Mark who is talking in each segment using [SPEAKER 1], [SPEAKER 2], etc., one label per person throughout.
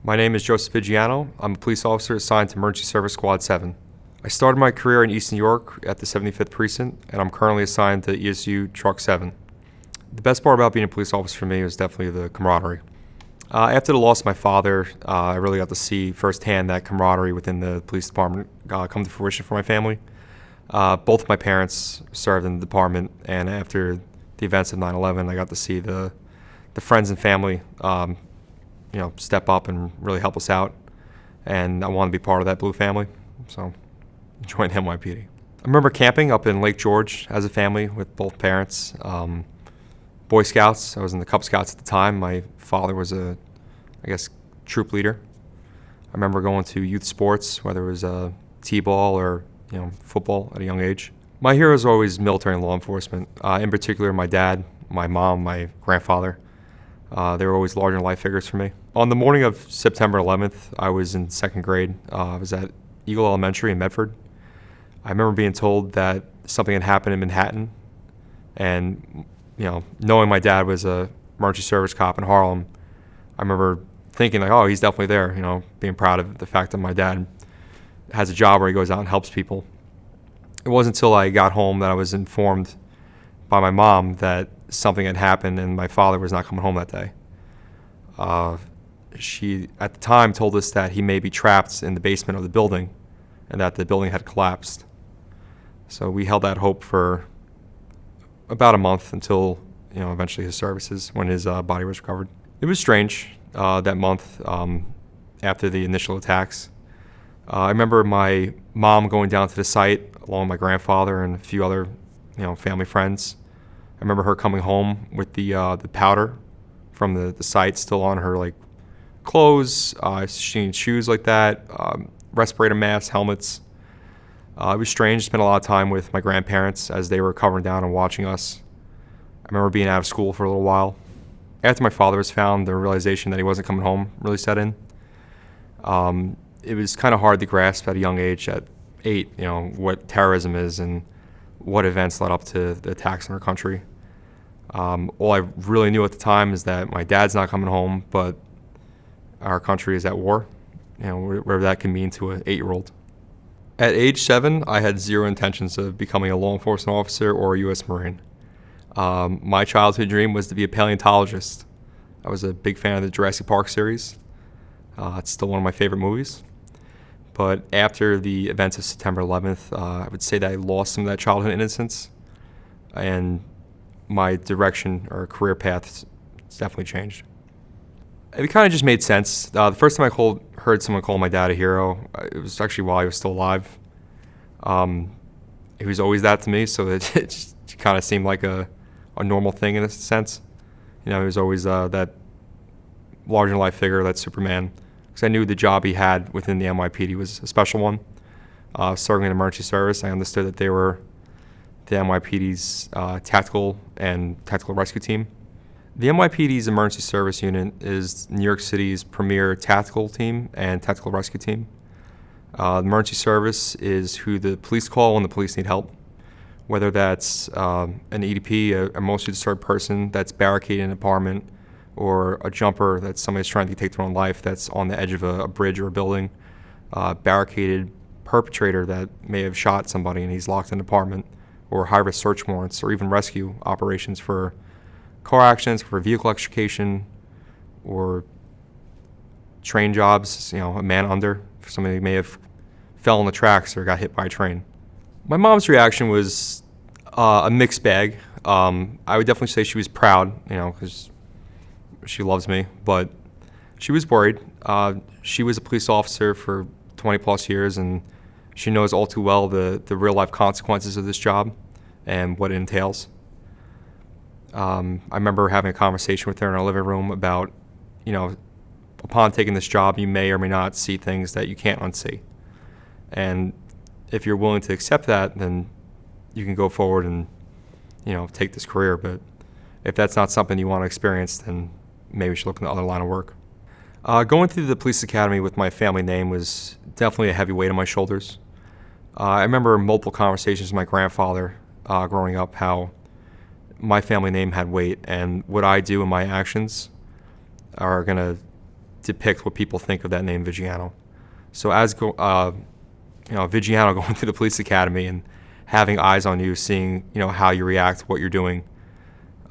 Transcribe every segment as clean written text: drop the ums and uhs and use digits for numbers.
[SPEAKER 1] My name is Joseph Vigiano. I'm a police officer assigned to Emergency Service Squad 7. I started my career in East New York at the 75th Precinct, and I'm currently assigned to ESU Truck 7. The best part about being a police officer for me was definitely the camaraderie. After the loss of my father, I really got to see firsthand that camaraderie within the police department come to fruition for my family. Both of my parents served in the department, and after the events of 9/11, I got to see the friends and family step up and really help us out. And I wanted to be part of that blue family, so I joined NYPD. I remember camping up in Lake George as a family with both parents. Boy Scouts, I was in the Cub Scouts at the time. My father was troop leader. I remember going to youth sports, whether it was t-ball or football at a young age. My heroes were always military and law enforcement. In particular, my dad, my mom, my grandfather. They were always larger-than-life figures for me. On the morning of September 11th, I was in second grade. I was at Eagle Elementary in Medford. I remember being told that something had happened in Manhattan, and knowing my dad was a emergency service cop in Harlem, I remember thinking oh, he's definitely there. Being proud of the fact that my dad has a job where he goes out and helps people. It wasn't until I got home that I was informed by my mom that something had happened and my father was not coming home that day. She, at the time, told us that he may be trapped in the basement of the building and that the building had collapsed. So we held that hope for about a month until, eventually his services, when his body was recovered. It was strange that month after the initial attacks. I remember my mom going down to the site along with my grandfather and a few other, family friends. I remember her coming home with the powder from the site still on her, clothes. She needed shoes like that, respirator masks, helmets. It was strange. Spent a lot of time with my grandparents as they were covering down and watching us. I remember being out of school for a little while. After my father was found, the realization that he wasn't coming home really set in. It was kind of hard to grasp at a young age, at 8, what terrorism is and what events led up to the attacks in our country. All I really knew at the time is that my dad's not coming home, but our country is at war, whatever that can mean to an 8-year-old. At age 7, I had zero intentions of becoming a law enforcement officer or a U.S. Marine. My childhood dream was to be a paleontologist. I was a big fan of the Jurassic Park series. It's still one of my favorite movies. But after the events of September 11th, I would say that I lost some of that childhood innocence, and my direction or career path definitely changed. It kind of just made sense. The first time I heard someone call my dad a hero, it was actually while he was still alive. He was always that to me, so it just kind of seemed like a normal thing in a sense. He was always that larger-than-life figure, that Superman, because I knew the job he had within the NYPD was a special one. Serving in emergency service, I understood that they were the NYPD's tactical and tactical rescue team. The NYPD's emergency service unit is New York City's premier tactical team and tactical rescue team. The emergency service is who the police call when the police need help, whether that's an EDP, a emotionally disturbed person that's barricaded in an apartment, or a jumper that's somebody's trying to take their own life that's on the edge of a bridge or a building, barricaded perpetrator that may have shot somebody and he's locked in an apartment, or high-risk search warrants, or even rescue operations for car accidents, for vehicle extrication, or train jobs, a man under, for somebody who may have fell on the tracks or got hit by a train. My mom's reaction was a mixed bag. I would definitely say she was proud, because she loves me, but she was worried. She was a police officer for 20 plus years, and she knows all too well the real life consequences of this job and what it entails. I remember having a conversation with her in our living room about, upon taking this job, you may or may not see things that you can't unsee. And if you're willing to accept that, then you can go forward and, take this career. But if that's not something you want to experience, then maybe you should look in the other line of work. Going through the police academy with my family name was definitely a heavy weight on my shoulders. I remember multiple conversations with my grandfather growing up, how my family name had weight, and what I do in my actions are going to depict what people think of that name Vigiano. So as Vigiano going through the police academy and having eyes on you, seeing how you react, what you're doing,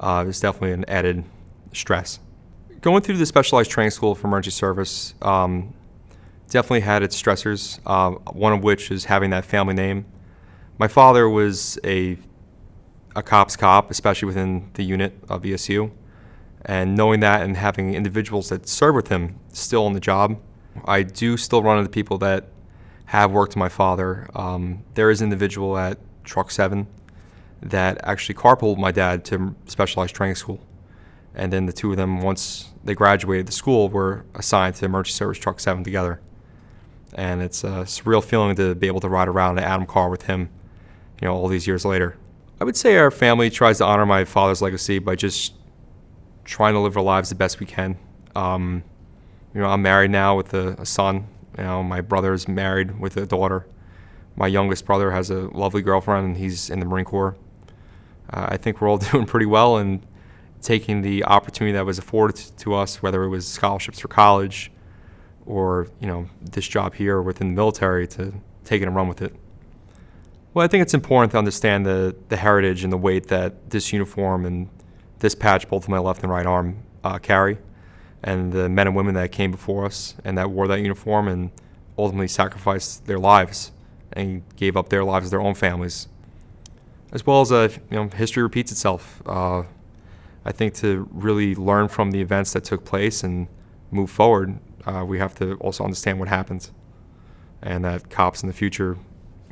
[SPEAKER 1] is definitely an added stress. Going through the specialized training school for emergency service definitely had its stressors. One of which is having that family name. My father was a cop's cop, especially within the unit of ESU. And knowing that and having individuals that serve with him still on the job, I do still run into people that have worked with my father. There is an individual at Truck 7 that actually carpooled my dad to specialized training school. And then the two of them, once they graduated the school, were assigned to emergency service Truck 7 together. And it's a surreal feeling to be able to ride around an Adam car with him, all these years later. I would say our family tries to honor my father's legacy by just trying to live our lives the best we can. I'm married now with a son. My brother's married with a daughter. My youngest brother has a lovely girlfriend, and he's in the Marine Corps. I think we're all doing pretty well and taking the opportunity that was afforded to us, whether it was scholarships for college or this job here within the military, to take it and run with it. Well, I think it's important to understand the heritage and the weight that this uniform and this patch, both of my left and right arm, carry, and the men and women that came before us and that wore that uniform and ultimately sacrificed their lives and gave up their lives to their own families. As well as history repeats itself. I think to really learn from the events that took place and move forward, we have to also understand what happens, and that cops in the future,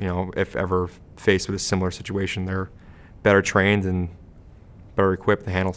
[SPEAKER 1] if ever faced with a similar situation, they're better trained and better equipped to handle.